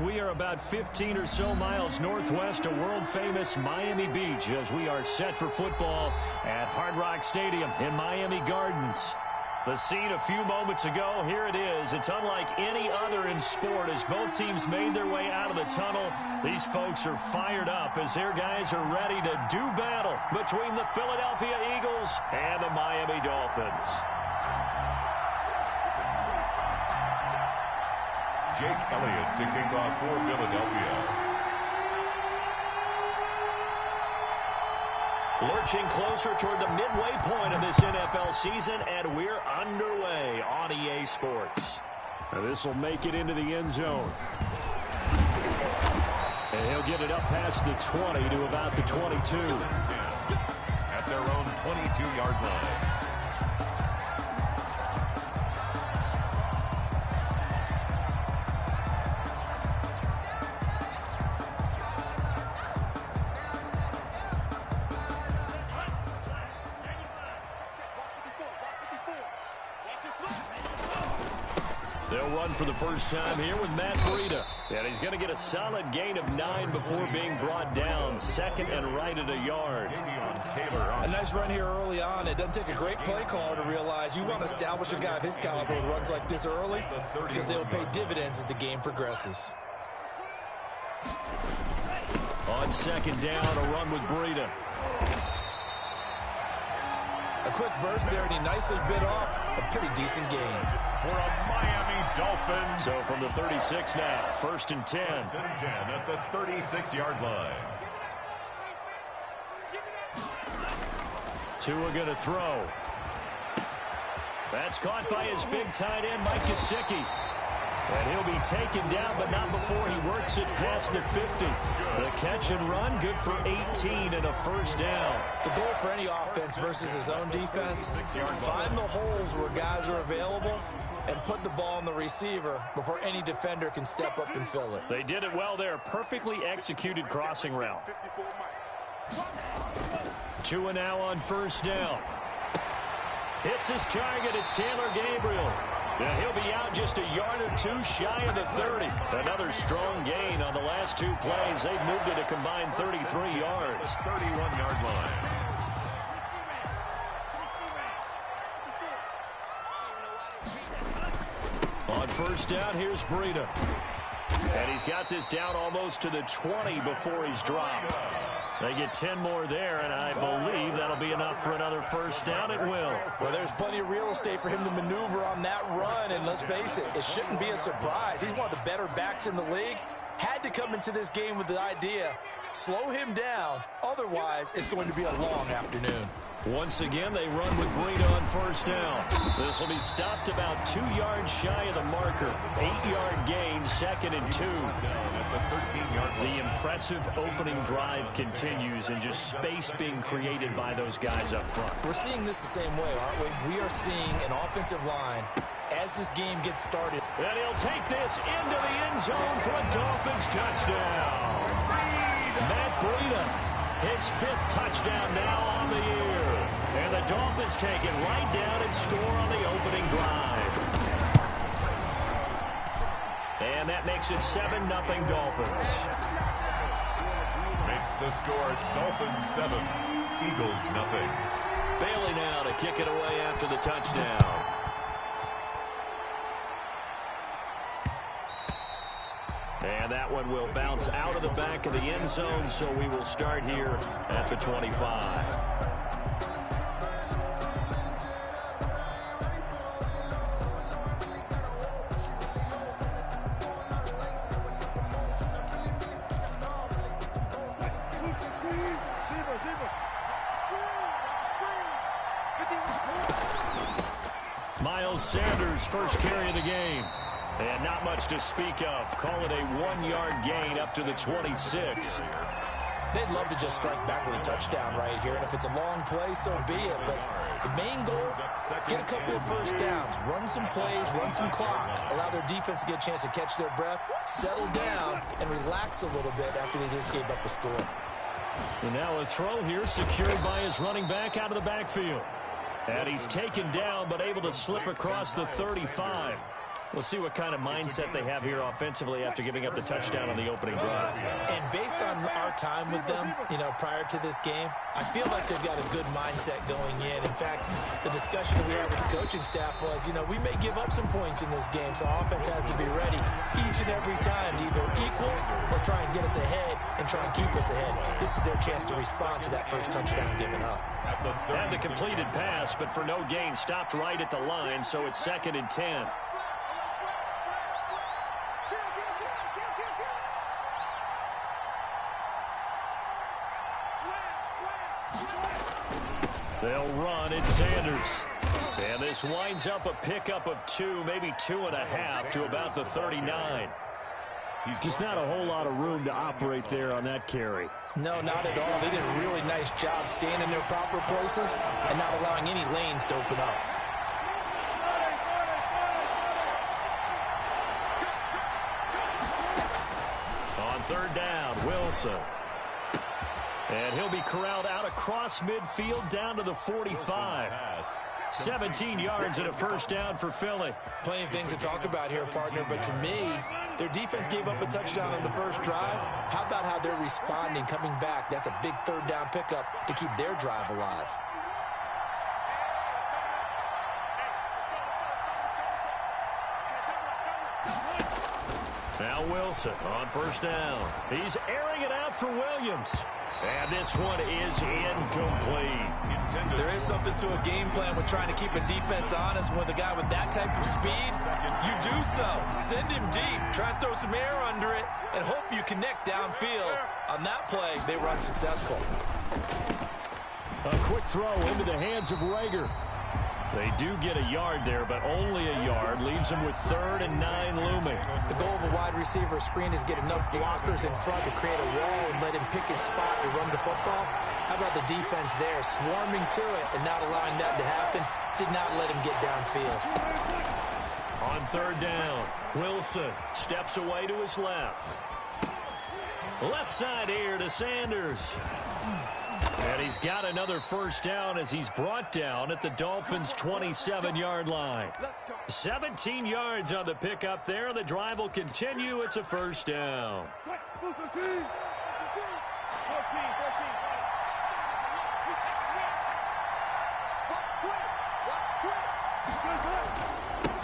We are about 15 or so miles northwest of world-famous Miami Beach as we are set for football at Hard Rock Stadium in Miami Gardens. The scene a few moments ago, here it is. It's unlike any other in sport as both teams made their way out of the tunnel. These folks are fired up as their guys are ready to do battle between the Philadelphia Eagles and the Miami Dolphins. Jake Elliott to kick off for Philadelphia. Lurching closer toward the midway point of this NFL season, and we're underway on EA Sports. This will make it into the end zone. And he'll get it up past the 20 to about the 22. At their own 22-yard line. They'll run for the first time here with Matt Breida. And he's going to get a solid gain of 9 before being brought down. Second and right at a yard. A nice run here early on. It doesn't take a great play caller to realize you want to establish a guy of his caliber with runs like this early because they'll pay dividends as the game progresses. On second down, a run with Breida. A quick burst there, and he nicely bit off a pretty decent gain. For a Miami Dolphins. So from the 36 now, first and 10. First and 10 at the 36-yard line. Tua going to throw. That's caught by his big tight end, Mike Gesicki. And he'll be taken down, but not before he works it past the 50. The catch and run, good for 18 and a first down. The goal for any offense versus his own defense, find the holes where guys are available and put the ball on the receiver before any defender can step up and fill it. They did it well there. Perfectly executed crossing route. Tua now on first down. Hits his target. It's Taylor Gabriel. And he'll be out just a yard or two shy of the 30. Another strong gain on the last two plays. They've moved it a combined 33 yards. 31-yard line. On first down, here's Breida. And he's got this down almost to the 20 before he's dropped. They get 10 more there, and I believe that'll be enough for another first down. It will. Well, there's plenty of real estate for him to maneuver on that run, and let's face it, it shouldn't be a surprise. He's one of the better backs in the league. Had to come into this game with the idea, slow him down, otherwise it's going to be a long afternoon. Once again, they run with Breida on first down. This will be stopped about 2 yards shy of the marker. 8-yard gain, second and 2. The impressive opening drive continues and just space being created by those guys up front. We're seeing this the same way, aren't we? We are seeing an offensive line as this game gets started. And he'll take this into the end zone for a Dolphins touchdown. Matt Breida, his 5th touchdown now on the year. And the Dolphins take it right down and score on the opening drive. And that makes it 7-0 Dolphins. Makes the score Dolphins 7, Eagles 0. Bailey now to kick it away after the touchdown. And that one will bounce out of the back of the end zone, so we will start here at the 25. Miles Sanders, first carry of the game. And not much to speak of. Call it a 1-yard gain up to the 26. They'd love to just strike back with a touchdown right here. And if it's a long play, so be it. But the main goal, get a couple of first downs. Run some plays, run some clock. Allow their defense to get a chance to catch their breath, settle down, and relax a little bit after they just gave up a score. And now a throw here secured by his running back out of the backfield. And he's taken down but able to slip across the 35. We'll see what kind of mindset they have here offensively after giving up the touchdown on the opening drive. And based on our time with them, prior to this game, I feel like they've got a good mindset going in. In fact, the discussion that we had with the coaching staff was, we may give up some points in this game, so offense has to be ready each and every time to either equal or try and get us ahead and try and keep us ahead. This is their chance to respond to that first touchdown given up. Had the completed pass, but for no gain, stopped right at the line, so it's 2nd and 10. They'll run. It's Sanders. And this winds up a pickup of 2, maybe 2.5 to about the 39. Just not a whole lot of room to operate there on that carry. No, not at all. They did a really nice job staying in their proper places and not allowing any lanes to open up. On 3rd down, Wilson. And he'll be corralled out across midfield down to the 45. 17 yards and a first down for Philly. Plenty of things to talk about here, partner, but to me, their defense gave up a touchdown on the first drive. How about how they're responding, coming back? That's a big 3rd down pickup to keep their drive alive. Now Wilson on 1st down. He's airing it out for Williams. And this one is incomplete. There is something to a game plan with trying to keep a defense honest. With a guy with that type of speed, you do so. Send him deep. Try and throw some air under it and hope you connect downfield. On that play, they were unsuccessful. A quick throw into the hands of Rager. They do get a yard there, but only a yard. Leaves them with 3rd and 9 looming. The goal of a wide receiver screen is get enough blockers in front to create a wall and let him pick his spot to run the football. How about the defense there, swarming to it and not allowing that to happen? Did not let him get downfield. On 3rd down, Wilson steps away to his left. Left side here to Sanders. And he's got another first down as he's brought down at the Dolphins' 27-yard line. 17 yards on the pickup there. The drive will continue. It's a first down.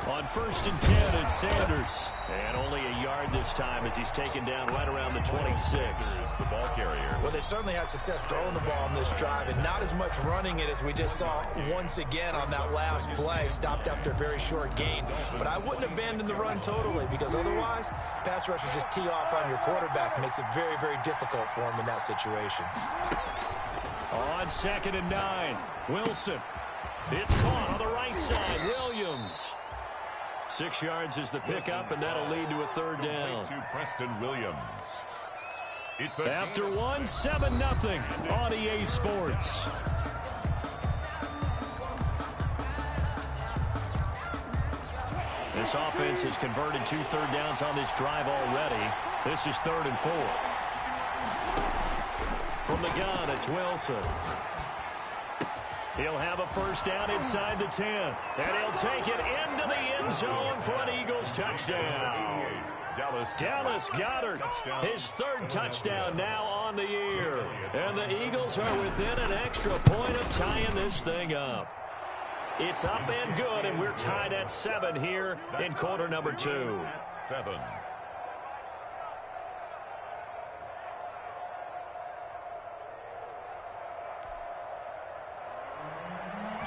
On 1st and 10, it's Sanders. And only a yard this time as he's taken down right around the 26. The ball carrier. Well, they certainly had success throwing the ball on this drive and not as much running it as we just saw once again on that last play. Stopped after a very short gain. But I wouldn't abandon the run totally because otherwise, pass rushers just tee off on your quarterback. Makes it very, very difficult for him in that situation. On 2nd and 9, Wilson. It's caught on the right side. Williams. 6 yards is the pickup, and that'll lead to a 3rd down. To Preston Williams. After 1, 7-0 on EA Sports. This offense has converted 2 third downs on this drive already. This is 3rd and 4. From the gun, it's Wilson. He'll have a first down inside the 10. And he'll take it into the end zone for an Eagles touchdown. Dallas Goedert, his 3rd touchdown now on the year. And the Eagles are within an extra point of tying this thing up. It's up and good, and we're tied at 7 here in quarter number 2. 7.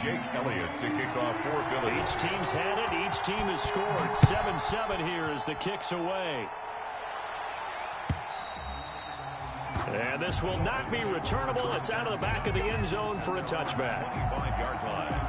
Jake Elliott to kick off for Philly. Each team's had it. Each team has scored. 7-7 here as the kick's away. And this will not be returnable. It's out of the back of the end zone for a touchback. 25-yard line.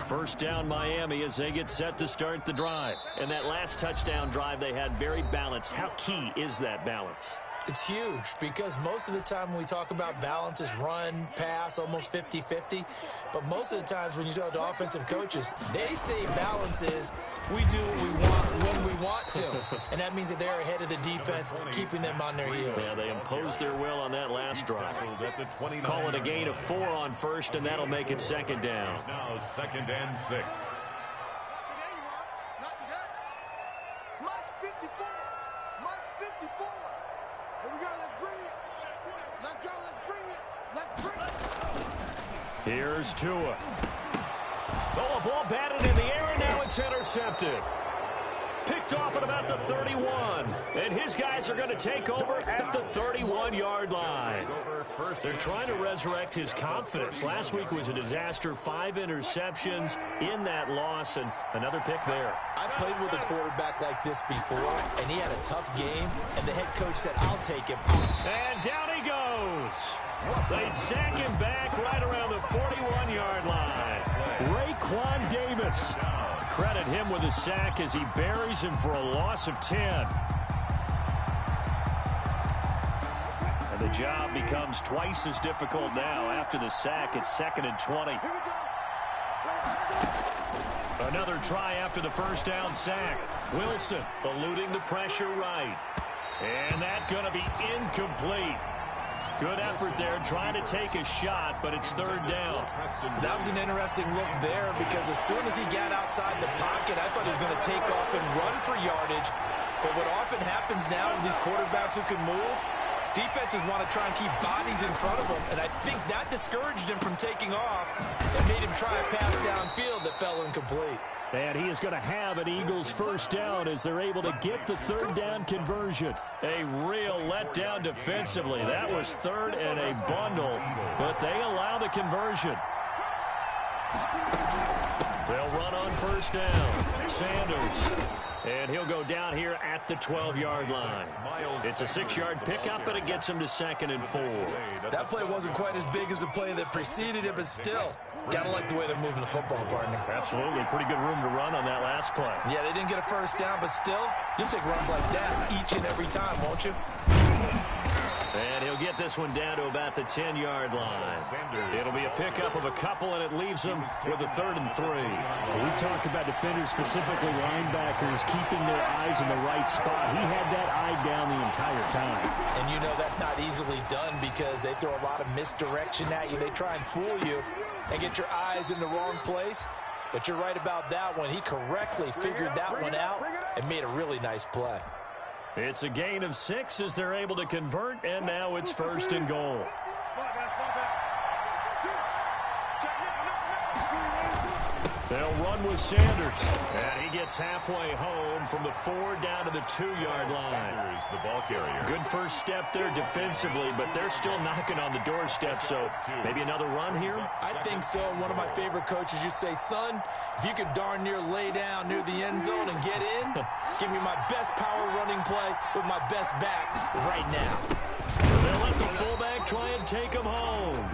First down Miami as they get set to start the drive. And that last touchdown drive they had very balanced. How key is that balance? It's huge because most of the time when we talk about balance is run, pass, almost 50-50. But most of the times when you talk to offensive coaches, they say balance is we do what we want when we want to. And that means that they're ahead of the defense, keeping them on their heels. Yeah, they imposed their will on that last drive. Call it a gain of 4 on first, and that'll make it second down. Now 2nd and 6. Here's Tua. Oh, a ball batted in the air, and now it's intercepted. Picked off at about the 31. And his guys are going to take over at the 31-yard line. They're trying to resurrect his confidence. Last week was a disaster. 5 interceptions in that loss, and another pick there. I played with a quarterback like this before, and he had a tough game, and the head coach said, I'll take him. And down he goes. They sack him back right around the 41-yard line. Raekwon Davis. Credit him with a sack as he buries him for a loss of 10. And the job becomes twice as difficult now. After the sack, it's 2nd and 20. Another try after the first down sack. Wilson eluding the pressure right. And that's going to be incomplete. Good effort there, trying to take a shot, but it's 3rd down. That was an interesting look there because as soon as he got outside the pocket, I thought he was going to take off and run for yardage. But what often happens now with these quarterbacks who can move, defenses want to try and keep bodies in front of them, and I think that discouraged him from taking off and made him try a pass downfield that fell incomplete. And he is going to have an Eagles first down as they're able to get the 3rd down conversion. A real letdown defensively. That was 3rd and a bundle, but they allow the conversion. They'll run on first down. Sanders. And he'll go down here at the 12-yard line. It's a 6-yard pickup, but it gets him to 2nd and 4. That play wasn't quite as big as the play that preceded it, but still, gotta like the way they're moving the football, partner. Absolutely. Pretty good room to run on that last play. Yeah, they didn't get a first down, but still, you'll take runs like that each and every time, won't you? And he'll get this one down to about the 10-yard line. It'll be a pickup of a couple, and it leaves them with a 3rd and 3. We talk about defenders, specifically linebackers, keeping their eyes in the right spot. He had that eye down the entire time. And you know that's not easily done because they throw a lot of misdirection at you. They try and fool you and get your eyes in the wrong place. But you're right about that one. He correctly figured that one out and made a really nice play. It's a gain of 6 as they're able to convert, and now it's 1st and goal. They'll run with Sanders, and he gets halfway home from the 4 down to the 2-yard line. Sanders, the ball carrier. Good first step there defensively, but they're still knocking on the doorstep, so maybe another run here? I think so. One of my favorite coaches used to say, son, if you can darn near lay down near the end zone and get in, give me my best power running play with my best back right now. They'll let the fullback try and take him home.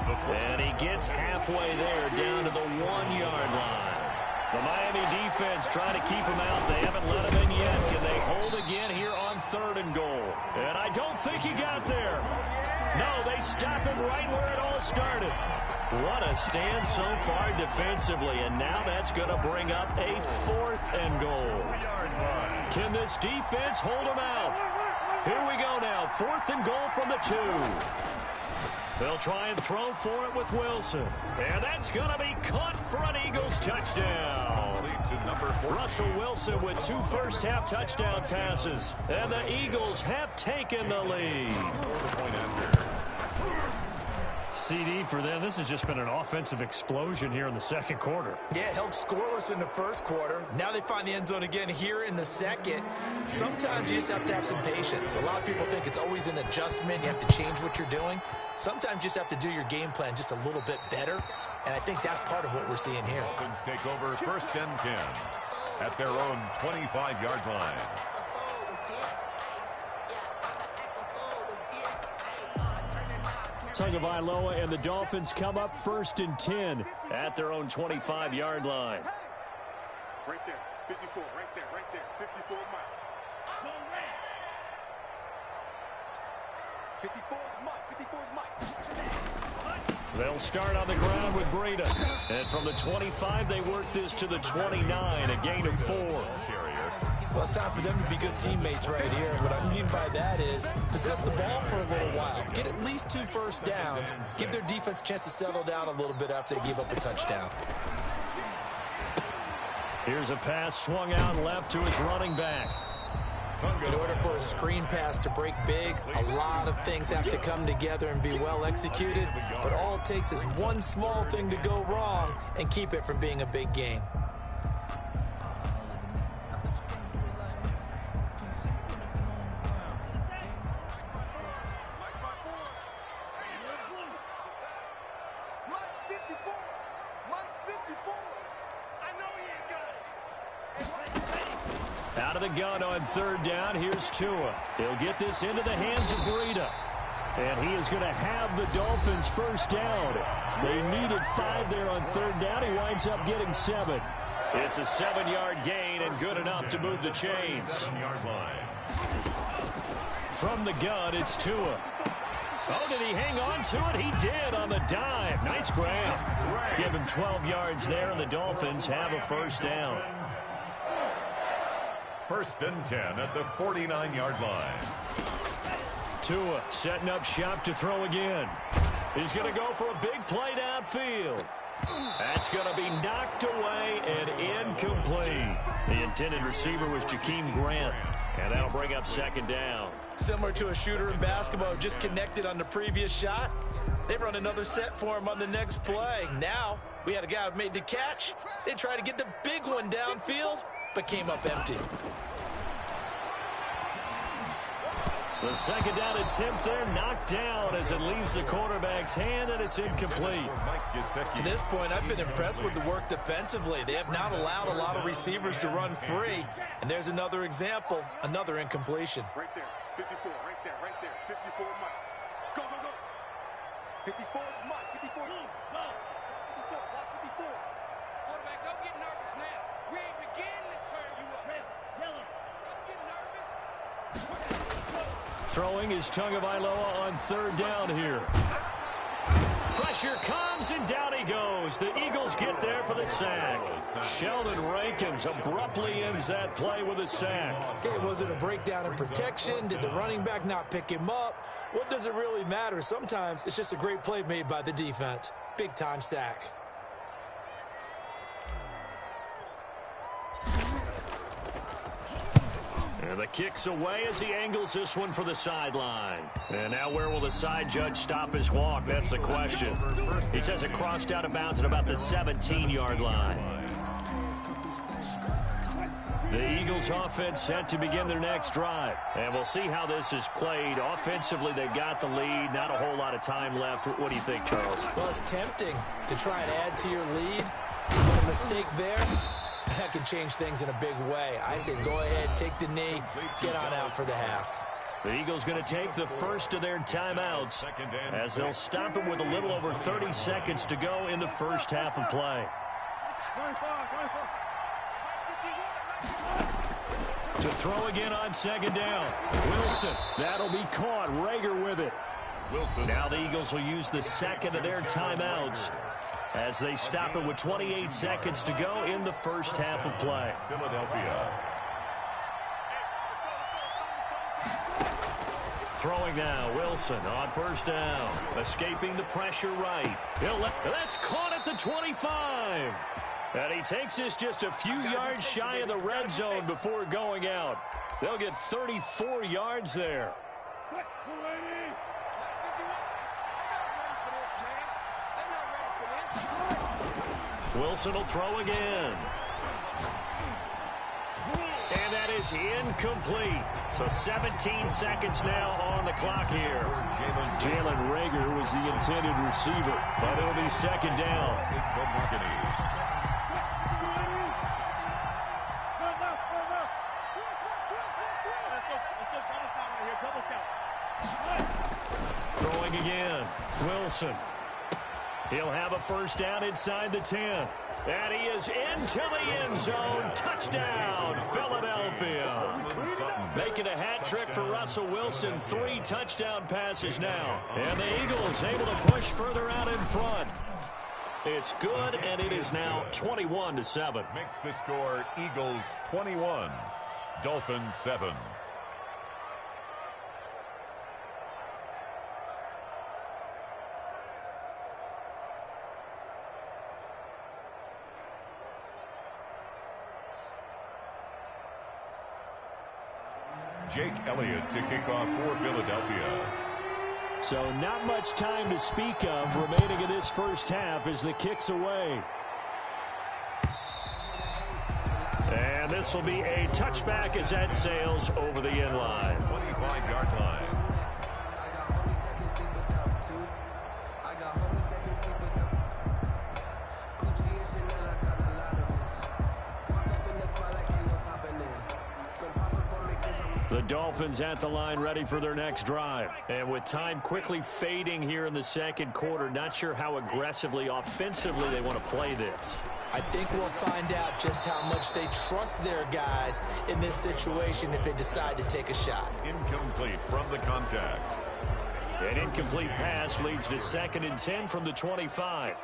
And he gets halfway there down to the 1-yard line. The Miami defense trying to keep him out. They haven't let him in yet. Can they hold again here on 3rd and goal? And I don't think he got there. No, they stop him right where it all started. What a stand so far defensively, and now that's going to bring up a 4th and goal. Can this defense hold him out? Here we go now, 4th and goal from the 2. They'll try and throw for it with Wilson. And that's going to be caught for an Eagles touchdown. Russell Wilson with 2 first-half touchdown passes. And the Eagles have taken the lead. CD for them. This has just been an offensive explosion here in the 2nd quarter. Yeah, held scoreless in the 1st quarter. Now they find the end zone again here in the 2nd. Sometimes you just have to have some patience. A lot of people think it's always an adjustment. You have to change what you're doing. Sometimes you just have to do your game plan just a little bit better. And I think that's part of what we're seeing here. Dolphins take over 1st and 10 at their own 25-yard line. Tagovailoa and the Dolphins come up 1st and 10 at their own 25-yard line. Right there, 54, right there, 54 Mike. 54 is Mike. They'll start on the ground with Breida. And from the 25, they work this to the 29, a gain of 4. Well, it's time for them to be good teammates right here. What I mean by that is possess the ball for a little while. Get at least 2 first downs. Give their defense a chance to settle down a little bit after they give up a touchdown. Here's a pass swung out left to his running back. In order for a screen pass to break big, a lot of things have to come together and be well executed. But all it takes is one small thing to go wrong and keep it from being a big game. Out of the gun on 3rd down. Here's Tua. He'll get this into the hands of Breida. And he is going to have the Dolphins first down. They needed 5 there on 3rd down. He winds up getting 7. It's a 7-yard gain and good enough to move the chains. From the gun, it's Tua. Oh, did he hang on to it? He did on the dive. Nice grab. Give him 12 yards there, and the Dolphins have a first down. 1st and 10 at the 49-yard line. Tua setting up shop to throw again. He's going to go for a big play downfield. That's going to be knocked away and incomplete. The intended receiver was Jakeem Grant, and that'll bring up 2nd down. Similar to a shooter in basketball who just connected on the previous shot, they run another set for him on the next play. Now, we had a guy who made the catch. They tried to get the big one downfield, but came up empty. The 2nd down attempt there knocked down as it leaves the quarterback's hand, and it's incomplete. To this point, I've been impressed with the work defensively. They have not allowed a lot of receivers to run free. And there's another example, another incompletion. Right there. 54, right there, right there. 54, Mike. Go, go, go. 54, Mike. 54. Go. 54, watch 54. Quarterback, don't get nervous now. We ain't beginning to turn you up. Red, yellow. Don't get nervous. Throwing is Tagovailoa on 3rd down here. Pressure comes, and down he goes. The Eagles get there for the sack. Sheldon Rankins abruptly ends that play with a sack. Okay, was it a breakdown in protection? Did the running back not pick him up? What does it really matter? Sometimes it's just a great play made by the defense. Big-time sack. And the kick's away as he angles this one for the sideline. And now where will the side judge stop his walk? That's the question. He says it crossed out of bounds at about the 17-yard line. The Eagles offense set to begin their next drive. And we'll see how this is played. Offensively, they've got the lead. Not a whole lot of time left. What do you think, Charles? Well, it's tempting to try and add to your lead. But a mistake there, that can change things in a big way. I say go ahead, take the knee, get on out for the half. The Eagles going to take the first of their timeouts as they'll stop him with a little over 30 seconds to go in the first half of play. To throw again on 2nd down. Wilson, that'll be caught. Rager with it. Wilson. Now the Eagles will use the second of their timeouts as they stop it with 28 seconds to go in the first half of play. Philadelphia. Throwing now, Wilson on 1st down. Escaping the pressure right. That's caught at the 25. And he takes this just a few yards shy of the red zone before going out. They'll get 34 yards there. Wilson will throw again. And that is incomplete. So 17 seconds now on the clock here. Jalen Rager was the intended receiver, but it'll be 2nd down. Throwing again. Wilson. He'll have a first down inside the 10. And he is into the end zone. Touchdown, Philadelphia. Making a hat trick for Russell Wilson. 3 touchdown passes now. And the Eagles able to push further out in front. It's good, and it is now 21-7. Makes the score Eagles 21, Dolphins 7. Jake Elliott to kick off for Philadelphia. So not much time to speak of remaining in this first half as the kick's away. And this will be a touchback as that sails over the end line. 25-yard line. The Dolphins at the line ready for their next drive. And with time quickly fading here in the second quarter, not sure how aggressively, offensively they want to play this. I think we'll find out just how much they trust their guys in this situation if they decide to take a shot. Incomplete from the contact. An incomplete pass leads to 2nd and 10 from the 25.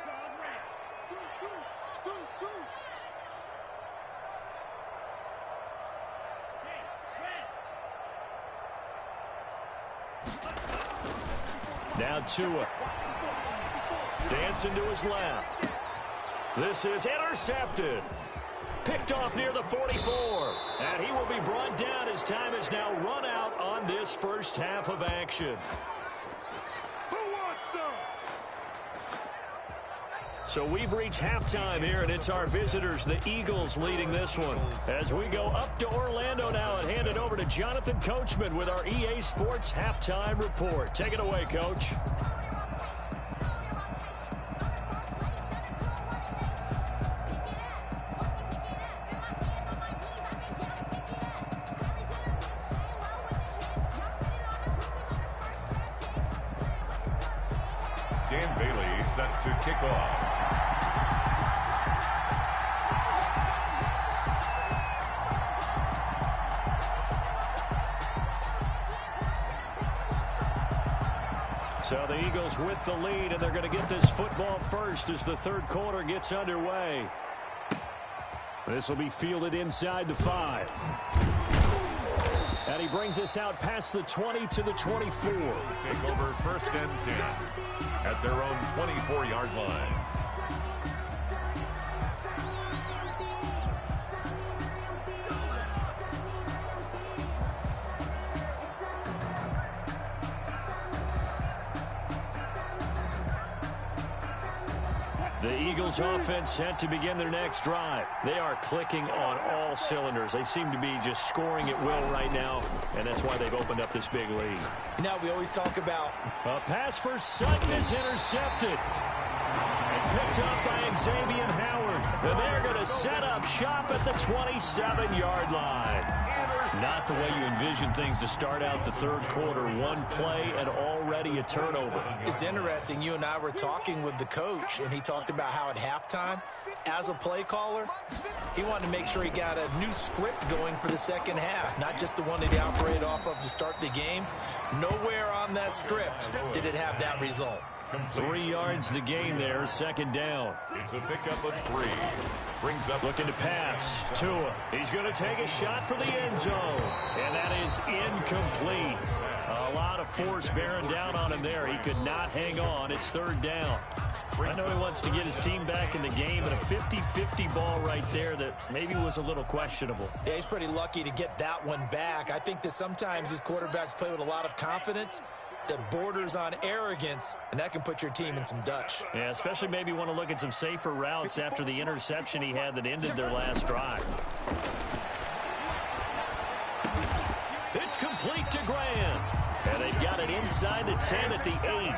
Now Tua. Dancing to his left. This is intercepted. Picked off near the 44. And he will be brought down as time is now run out on this first half of action. Who wants some? So we've reached halftime here, and it's our visitors, the Eagles, leading this one. As we go up to Orlando now and hand it over to Jonathan Coachman with our EA Sports Halftime Report. Take it away, Coach. Dan Bailey set to kick off. So the Eagles with the lead, and they're going to get this football first as the third quarter gets underway. This will be fielded inside the 5. And he brings us out past the 20 to the 24. Take over 1st and 10 at their own 24-yard line. The Eagles offense set to begin their next drive. They are clicking on all cylinders. They seem to be just scoring at will right now, and that's why they've opened up this big lead. You know, we always talk about A pass for Sutton is intercepted. And picked up by Xavier Howard. And they're going to set up shop at the 27-yard line. Not the way you envision things to start out the third quarter. One play and already a turnover. It's interesting. You and I were talking with the coach, and he talked about how at halftime, as a play caller, he wanted to make sure he got a new script going for the second half, not just the one that he operated off of to start the game. Nowhere on that script did it have that result. 3 yards the gain there, 2nd down. It's a pickup of 3. Brings up Looking to pass. Tua. He's going to take a shot for the end zone. And that is incomplete. A lot of force bearing down on him there. He could not hang on. It's 3rd down. I know he wants to get his team back in the game, but a 50-50 ball right there that maybe was a little questionable. Yeah, he's pretty lucky to get that one back. I think that sometimes his quarterbacks play with a lot of confidence that borders on arrogance, and that can put your team in some Dutch. Yeah, especially maybe want to look at some safer routes after the interception he had that ended their last drive. It's complete to Graham. And they've got it inside the 10 at the 8.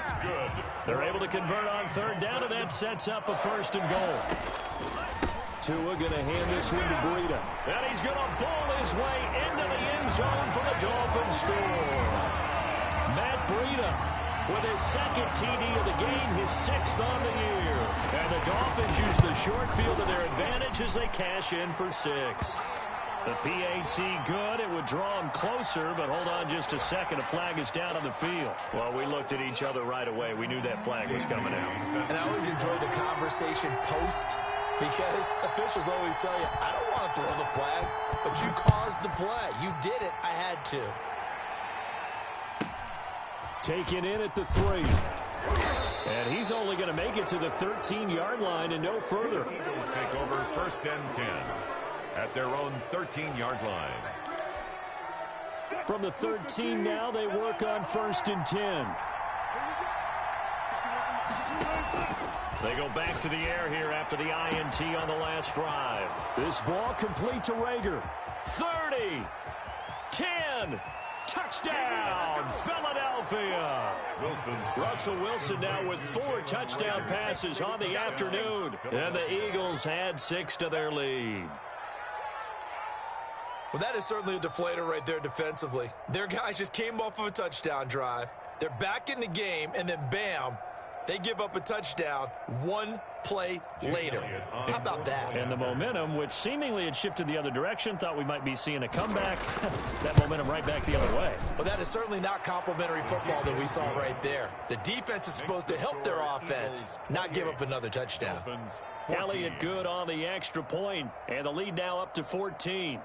They're able to convert on 3rd down, and that sets up a 1st and goal. Tua going to hand this one to Breida. And he's going to bowl his way into the end zone for the Dolphins score. Matt Breida with his 2nd TD of the game, his 6th on the year. And the Dolphins use the short field to their advantage as they cash in for 6. The PAT good. It would draw him closer, but hold on just a second. A flag is down on the field. Well, we looked at each other right away. We knew that flag was coming out. And I always enjoy the conversation post Because officials always tell you, I don't want to throw the flag, but you caused the play. You did it. I had to. Taken in at the 3. And he's only going to make it to the 13-yard line and no further. Eagles take over 1st and 10 at their own 13-yard line. From the 13 now, they work on 1st and 10. They go back to the air here after the INT on the last drive. This ball complete to Rager. 30, 10, touchdown, Philadelphia. Russell Wilson now with 4 touchdown passes on the afternoon. And the Eagles add 6 to their lead. Well, that is certainly a deflator right there defensively. Their guys just came off of a touchdown drive. They're back in the game, and then bam, they give up a touchdown 1 play later. How about that? And the momentum, which seemingly had shifted the other direction, thought we might be seeing a comeback. That momentum right back the other way. Well, that is certainly not complimentary football that we saw right there. The defense is supposed to help their offense, not give up another touchdown. Elliott good on the extra point, and the lead now up to 14.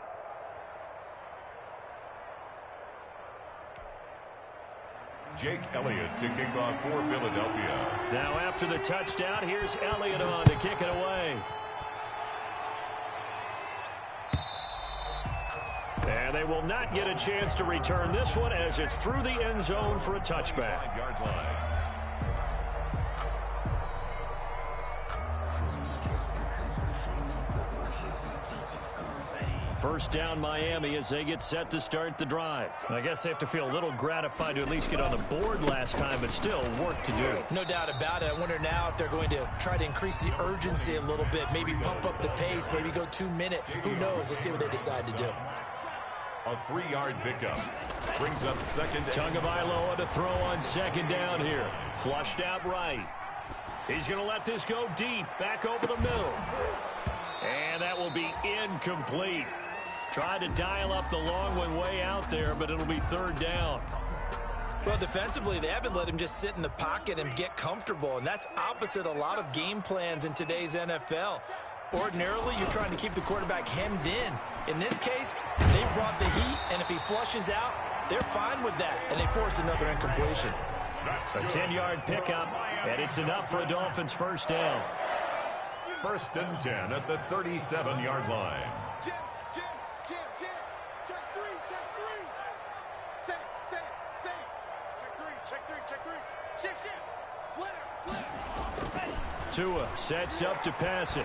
Jake Elliott to kick off for Philadelphia. Now after the touchdown, here's Elliott on to kick it away. And they will not get a chance to return this one as it's through the end zone for a touchback. 5-yard line. First down Miami as they get set to start the drive. I guess they have to feel a little gratified to at least get on the board last time, but still work to do. No doubt about it. I wonder now if they're going to try to increase the urgency a little bit, maybe pump up the pace, maybe go 2-minute. Who knows? Let's see what they decide to do. A 3-yard pickup brings up 2nd. Tagovailoa to throw on 2nd down here. Flushed out right. He's going to let this go deep, back over the middle. And that will be incomplete. Tried to dial up the long one way out there, but it'll be 3rd down. Well, defensively, they haven't let him just sit in the pocket and get comfortable, and that's opposite a lot of game plans in today's NFL. Ordinarily, you're trying to keep the quarterback hemmed in. In this case, they brought the heat, and if he flushes out, they're fine with that, and they force another incompletion. A 10-yard pickup, and it's enough for a Dolphins 1st down. 1st and 10 at the 37-yard line. Jim. Check three. Check. Slam. Tua sets up to pass it.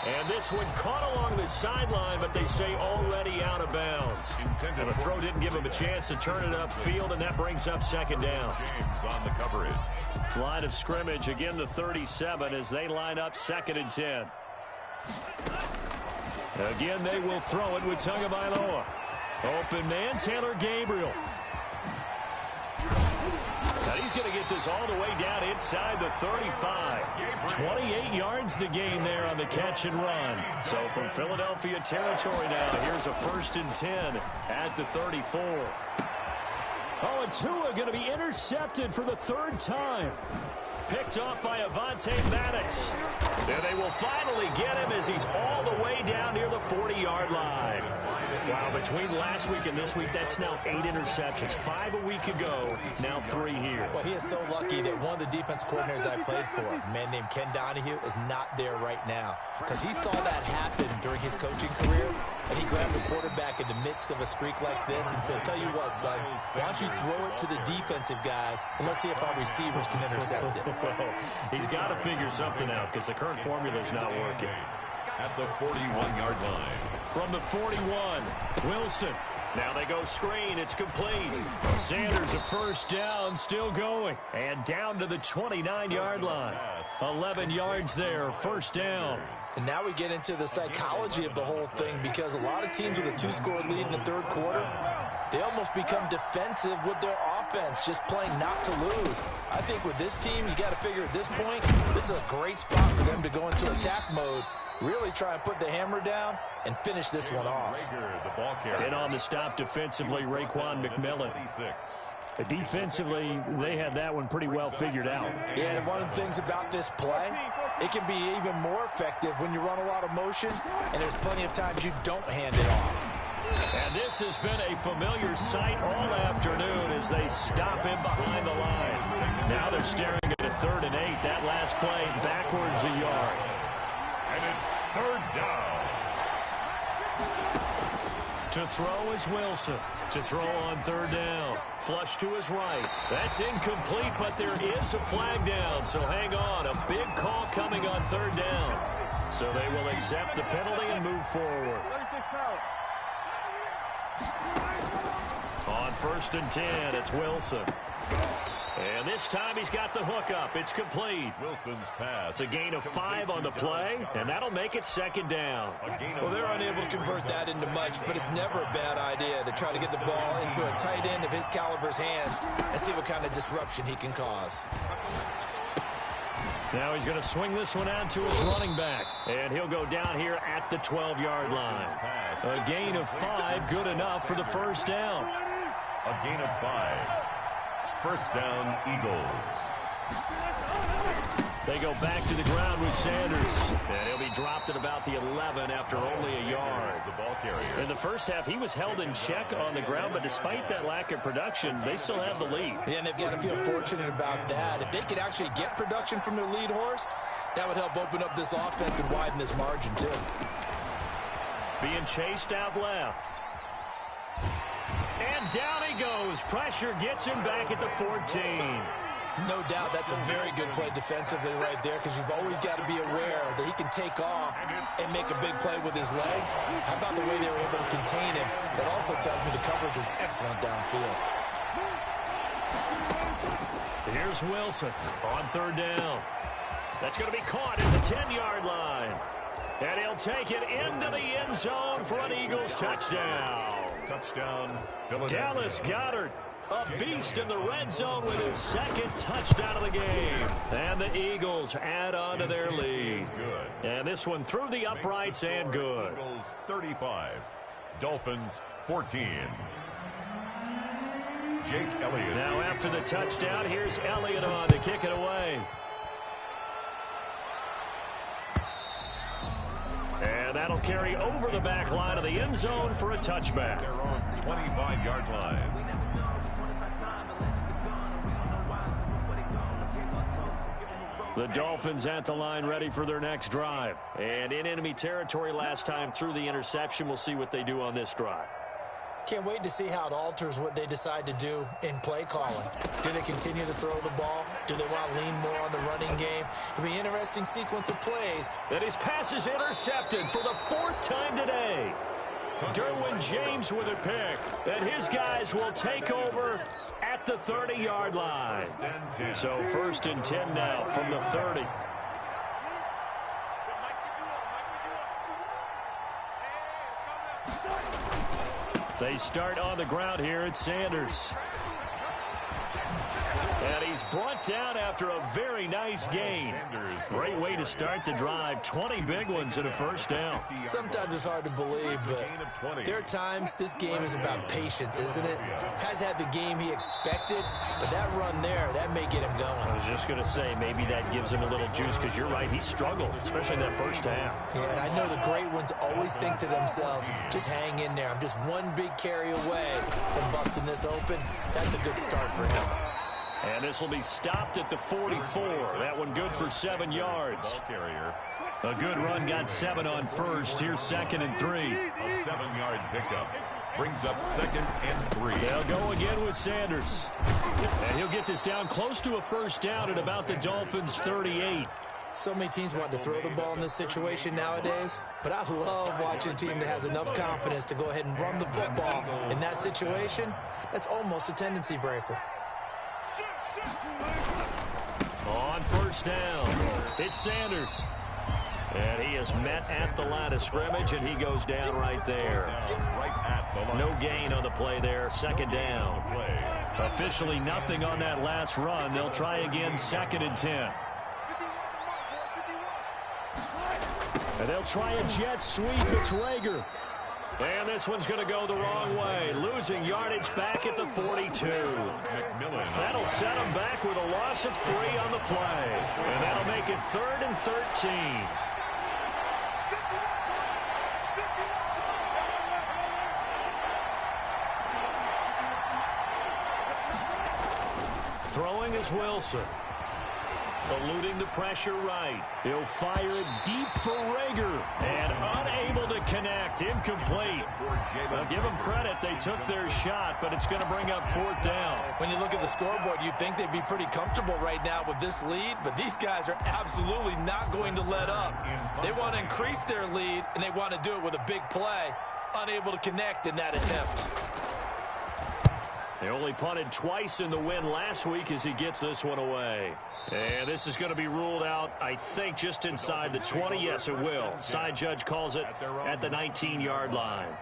And this one caught along the sideline, but they say already out of bounds. And the throw didn't give him a chance to turn it upfield, and that brings up 2nd down. James on the coverage. Line of scrimmage, again the 37 as they line up 2nd and 10. Again, they will throw it with Tagovailoa. Open man, Taylor Gabriel. Now he's going to get this all the way down inside the 35. 28 yards the gain there on the catch and run. So from Philadelphia territory now, here's a 1st and 10 at the 34. Oh, and Tua going to be intercepted for the 3rd time. Picked off by Avonte Maddox. And they will finally get him as he's all the way down near the 40-yard line. Wow, between last week and this week, that's now 8 interceptions. 5 a week ago, now 3 here. Well, he is so lucky that one of the defense coordinators I played for, a man named Ken Donahue, is not there right now. Because he saw that happen during his coaching career, and he grabbed the quarterback in the midst of a streak like this and said, tell you what, son, why don't you throw it to the defensive guys, and let's see if our receivers can intercept it. Well, he's got to figure something out because the current formula is not working. At the 41-yard line. From the 41, Wilson. Now they go screen. It's complete. Sanders a 1st down, still going. And down to the 29-yard line. 11 yards there, 1st down. And now we get into the psychology of the whole thing because a lot of teams with a 2-score lead in the 3rd quarter, they almost become defensive with their offense, just playing not to lose. I think with this team, you got to figure at this point, this is a great spot for them to go into attack mode, really try and put the hammer down and finish this one off. The ball carrier. And on the stop defensively, Raekwon McMillan. Defensively, they had that one pretty well figured out. Yeah, and one of the things about this play, it can be even more effective when you run a lot of motion, and there's plenty of times you don't hand it off. And this has been a familiar sight all afternoon as they stop him behind the line. Now they're staring at a 3rd and 8. That last play backwards a yard. And it's 3rd down. To throw is Wilson. To throw on 3rd down. Flush to his right. That's incomplete, but there is a flag down. So hang on. A big call coming on 3rd down. So they will accept the penalty and move forward. On 1st and 10, it's Wilson. And this time he's got the hook up. It's complete. Wilson's pass. It's a gain of 5 on the play, and that'll make it 2nd down. Well, they're unable to convert that into much, but it's never a bad idea to try to get the ball into a tight end of his caliber's hands and see what kind of disruption he can cause. Now he's going to swing this one out to his running back, and he'll go down here at the 12-yard line. A gain of 5, good enough for the 1st down. A gain of 5. 1st down, Eagles. They go back to the ground with Sanders, and he'll be dropped at about the 11 after only a yard. The ball carrier. In the first half, he was held in check on the ground, but despite that lack of production, they still have the lead. Yeah, and they've got to feel fortunate about that. If they could actually get production from their lead horse, that would help open up this offense and widen this margin, too. Being chased out left. And down he goes. Pressure gets him back at the 14. No doubt that's a very good play defensively right there, because you've always got to be aware that he can take off and make a big play with his legs. How about the way they were able to contain him? That also tells me the coverage was excellent downfield. Here's Wilson on 3rd down. That's going to be caught at the 10-yard line. And he'll take it into the end zone for an Eagles touchdown. Touchdown, Philadelphia. Dallas Goedert, a beast in the red zone with his 2nd touchdown of the game. And the Eagles add on to their lead. And this one through the uprights and good. Eagles 35, Dolphins 14. Jake Elliott. Now after the touchdown, here's Elliott on to kick it away. And that'll carry over the back line of the end zone for a touchback. Their own 25-yard line. The Dolphins at the line ready for their next drive. And in enemy territory last time through the interception. We'll see what they do on this drive. Can't wait to see how it alters what they decide to do in play calling. Do they continue to throw the ball? Do they want to lean more on the running game? It'll be an interesting sequence of plays. And his pass is intercepted for the 4th time today. Derwin James with a pick. And his guys will take over at the 30-yard line. So 1st and 10 now from the 30. They start on the ground here at Sanders. And he's brought down after a very nice gain. Great way to start the drive. 20 big ones and a 1st down. Sometimes it's hard to believe, but there are times this game is about patience, isn't it? Has had the game he expected, but that run there, that may get him going. I was just going to say, maybe that gives him a little juice, because you're right, he struggled, especially in that 1st half. Yeah, and I know the great ones always think to themselves, just hang in there. I'm just one big carry away from busting this open. That's a good start for him. And this will be stopped at the 44. That one good for 7 yards. A good run, got 7 on 1st. Here's 2nd and 3. A 7-yard pickup brings up 2nd and 3. They'll go again with Sanders. And he'll get this down close to a 1st down at about the Dolphins' 38. So many teams want to throw the ball in this situation nowadays, but I love watching a team that has enough confidence to go ahead and run the football. In that situation, that's almost a tendency breaker. On 1st down, it's Sanders. And he is met at the line of scrimmage, and he goes down right there. No gain on the play there, 2nd down. Officially nothing on that last run. They'll try again, 2nd and 10. And they'll try a jet sweep. It's Rager. And this one's going to go the wrong way. Losing yardage back at the 42. That'll set them back with a loss of 3 on the play. And that'll make it 3rd and 13. Throwing is Wilson. Eluding the pressure right. He'll fire it deep for Rager. And unable to connect. Incomplete. Well, give them credit. They took their shot, but it's going to bring up 4th down. When you look at the scoreboard, you'd think they'd be pretty comfortable right now with this lead, but these guys are absolutely not going to let up. They want to increase their lead, and they want to do it with a big play. Unable to connect in that attempt. They only punted twice in the win last week as he gets this one away. And this is going to be ruled out, I think, just inside the 20. Yes, it will. Side judge calls it at the 19-yard line.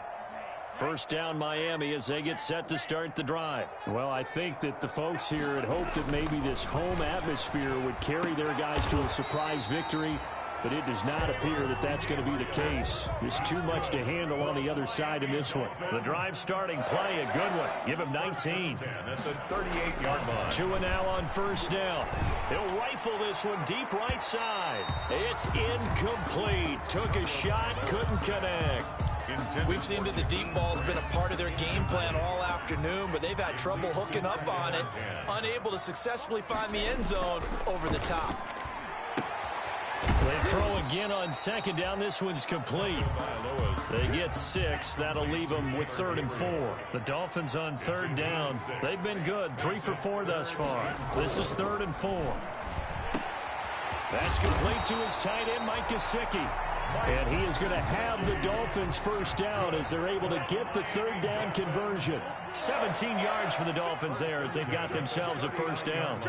1st down Miami as they get set to start the drive. Well, I think that the folks here had hoped that maybe this home atmosphere would carry their guys to a surprise victory. But it does not appear that that's going to be the case. There's too much to handle on the other side in this one. The drive starting play, a good one. Give him 19. At the 38-yard line. Tua now on 1st down. He'll rifle this one deep right side. It's incomplete. Took a shot, couldn't connect. We've seen that the deep ball's been a part of their game plan all afternoon, but they've had trouble hooking up on it. Unable to successfully find the end zone over the top. They throw again on 2nd down. This one's complete. They get 6. That'll leave them with 3rd and 4. The Dolphins on 3rd down. They've been good. 3 for 4 thus far. This is 3rd and 4. That's complete to his tight end, Mike Gesicki. And he is going to have the Dolphins 1st down as they're able to get the 3rd down conversion. 17 yards for the Dolphins there as they've got themselves a 1st down.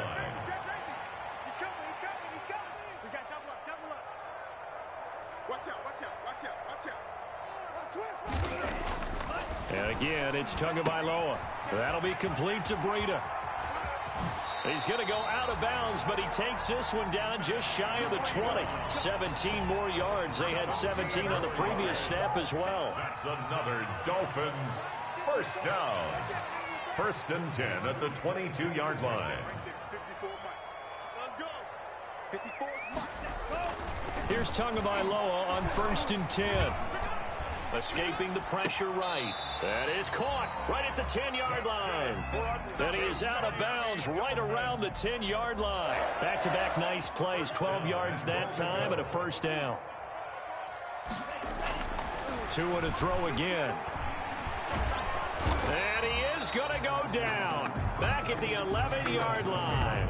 And again, it's Tagovailoa. That'll be complete to Breida. He's going to go out of bounds, but he takes this one down just shy of the 20. 17 more yards. They had 17 on the previous snap as well. That's another Dolphins 1st down. 1st and 10 at the 22-yard line. 54 Mike. Let's go. 54 Mike. Here's Tagovailoa on 1st and 10. Escaping the pressure right. That is caught right at the 10-yard line. And he is out of bounds right around the 10-yard line. Back-to-back nice plays. 12 yards that time and a 1st down. Tua to throw again. And he is going to go down. Back at the 11-yard line.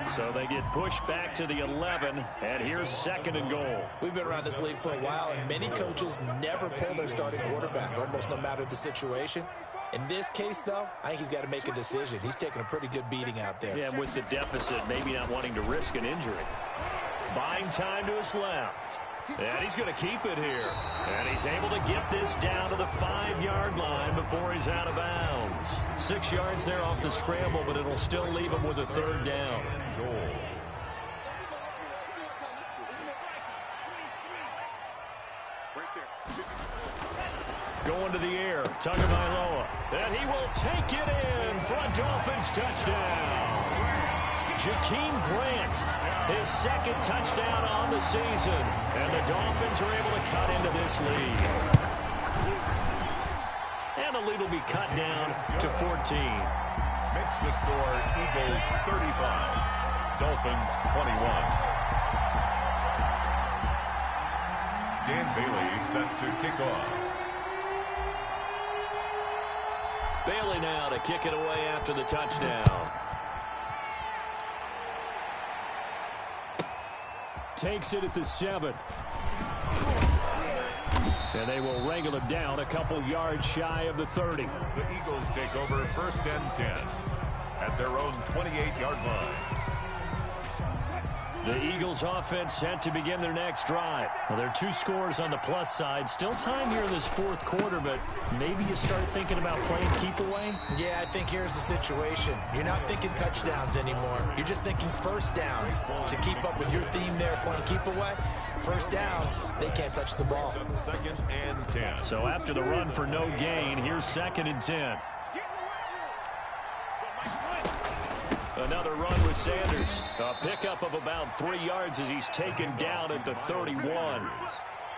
So they get pushed back to the 11, and here's 2nd and goal. We've been around this league for a while, and many coaches never pull their starting quarterback, almost no matter the situation. In this case, though, I think he's got to make a decision. He's taking a pretty good beating out there. Yeah, with the deficit, maybe not wanting to risk an injury. Buying time to his left. And he's going to keep it here. And he's able to get this down to the 5-yard line before he's out of bounds. 6 yards there off the scramble, but it'll still leave him with a 3rd down. Going to the air, Tagovailoa. And he will take it in for a Dolphins touchdown. Jakeem Grant, his 2nd touchdown on the season. And the Dolphins are able to cut into this lead. And the lead will be cut down to 14. Makes the score Eagles 35, Dolphins 21. Dan Bailey set to kick off. Bailey now to kick it away after the touchdown. Takes it at the 7. And they will wrangle him down a couple yards shy of the 30. The Eagles take over 1st and 10 at their own 28-yard line. The Eagles offense set to begin their next drive. Well, there are 2 scores on the plus side. Still time here in this 4th quarter, but maybe you start thinking about playing keep away? Yeah, I think here's the situation. You're not thinking touchdowns anymore. You're just thinking 1st downs to keep up with your theme there, playing keep away. First downs, they can't touch the ball. Second and 10. So after the run for no gain, here's 2nd and 10. Another run with Sanders. A pickup of about 3 yards as he's taken down at the 31.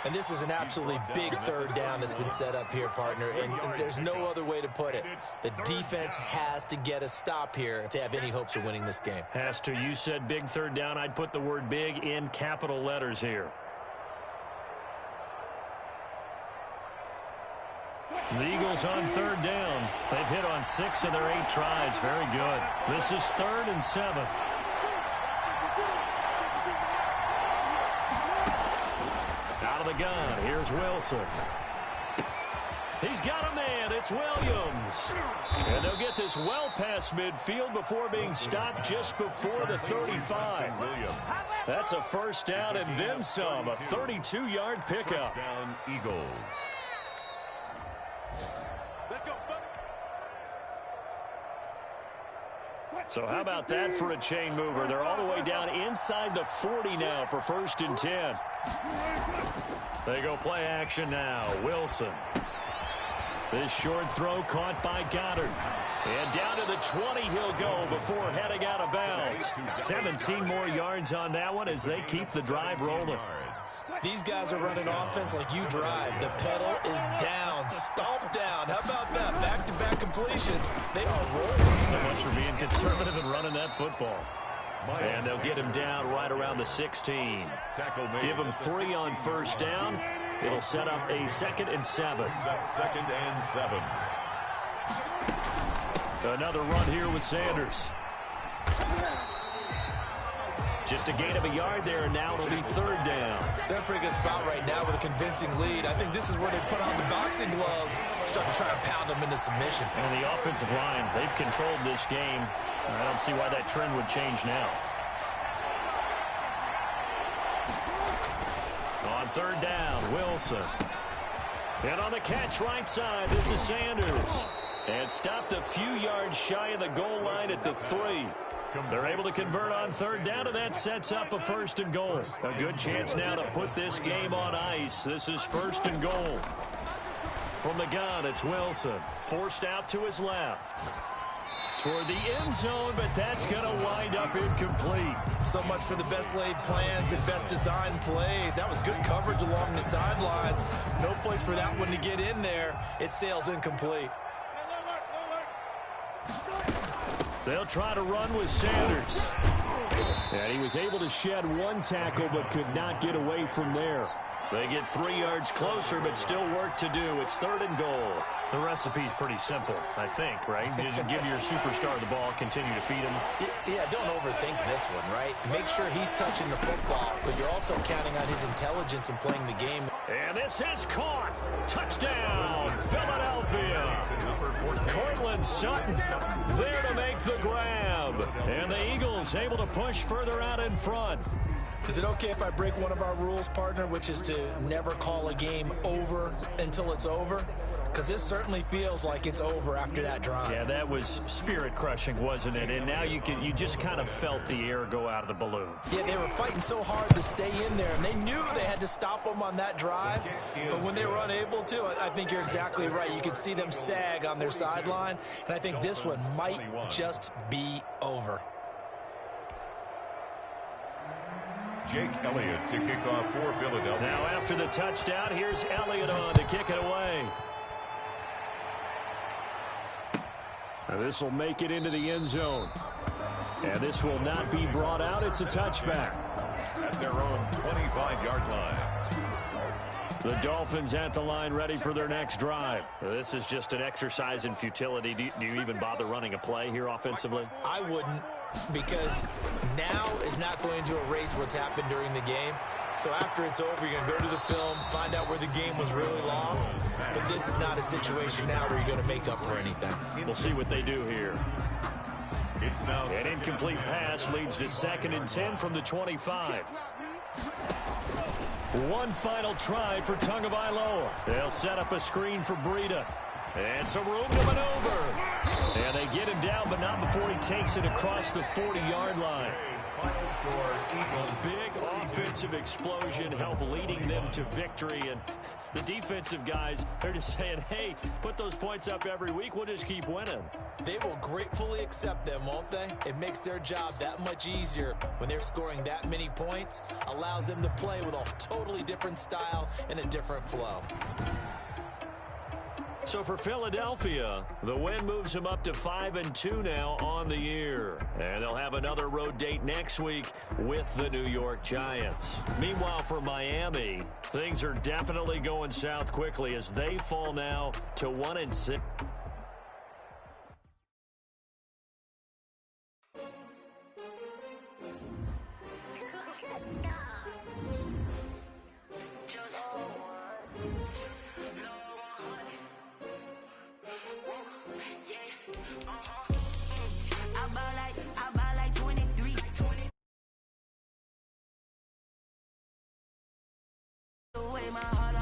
And this is an absolutely big third down that's been set up here, partner, and there's no other way to put it. The defense has to get a stop here if they have any hopes of winning this game. Has to. You said big third down. I'd put the word big in capital letters here. The Eagles on 3rd down. They've hit on 6 of their 8 tries. Very good. This is 3rd and 7. Out of the gun. Here's Wilson. He's got a man. It's Williams. And they'll get this well past midfield before being stopped just before the 35. That's a first down and then some. A 32-yard pickup. First down, Eagles. So how about that for a chain mover? They're all the way down inside the 40 now for 1st and 10. They go play action now. Wilson. This short throw caught by Goddard. And down to the 20 he'll go before heading out of bounds. 17 more yards on that one as they keep the drive rolling. These guys are running offense like you drive. The pedal is down, stomped down. How about that? Back-to-back completions. They are rolling. So much for being conservative and running that football. And they'll get him down right around the 16. Give him 3 on first down. It'll set up a 2nd and 7. 2nd and 7. Another run here with Sanders. Just a gain of a yard there, and now it'll be 3rd down. They're in a pretty good spot right now with a convincing lead. I think this is where they put on the boxing gloves, start to try and pound them into submission. And the offensive line, they've controlled this game. I don't see why that trend would change now. On 3rd down, Wilson. And on the catch right side, this is Sanders. And stopped a few yards shy of the goal line at the 3. They're able to convert on 3rd down, and that sets up a 1st and goal. A good chance now to put this game on ice. This is 1st and goal. From the gun, it's Wilson. Forced out to his left. Toward the end zone, but that's going to wind up incomplete. So much for the best laid plans and best designed plays. That was good coverage along the sidelines. No place for that one to get in there. It sails incomplete. They'll try to run with Sanders. And he was able to shed 1 tackle but could not get away from there. They get 3 yards closer but still work to do. It's 3rd and goal. The recipe's pretty simple, I think, right? You just give your superstar the ball, continue to feed him. Yeah, don't overthink this one, right? Make sure he's touching the football, but you're also counting on his intelligence in playing the game. And this is caught. Touchdown, Philadelphia. Cortland Sutton there to make the grab. And the Eagles able to push further out in front. Is it okay if I break one of our rules, partner, which is to never call a game over until it's over? Because this certainly feels like it's over after that drive. Yeah, that was spirit-crushing, wasn't it? And now you just kind of felt the air go out of the balloon. Yeah, they were fighting so hard to stay in there, and they knew they had to stop them on that drive. But when they were unable to, I think you're exactly right. You could see them sag on their sideline, and I think this one might just be over. Jake Elliott to kick off for Philadelphia. Now after the touchdown, here's Elliott on to kick it away. This will make it into the end zone. And this will not be brought out. It's a touchback. At their own 25-yard line. The Dolphins at the line ready for their next drive. This is just an exercise in futility. Do you even bother running a play here offensively? I wouldn't, because now is not going to erase what's happened during the game. So after it's over, you're going to go to the film, find out where the game was really lost. But this is not a situation now where you're going to make up for anything. We'll see what they do here. It's now an incomplete pass leads to 2nd and 10 from the 25. One final try for Tagovailoa. They'll set up a screen for Breida. And some room to maneuver. And they get him down, but not before he takes it across the 40-yard line. Final score, Eagles. Big offensive explosion helped leading them to victory. And the defensive guys, they're just saying, hey, put those points up every week. We'll just keep winning. They will gratefully accept them, won't they? It makes their job that much easier when they're scoring that many points. Allows them to play with a totally different style and a different flow. So for Philadelphia, the win moves them up to 5-2 now on the year. And they'll have another road date next week with the New York Giants. Meanwhile, for Miami, things are definitely going south quickly as they fall now to 1-6. I buy like 23. The way my heart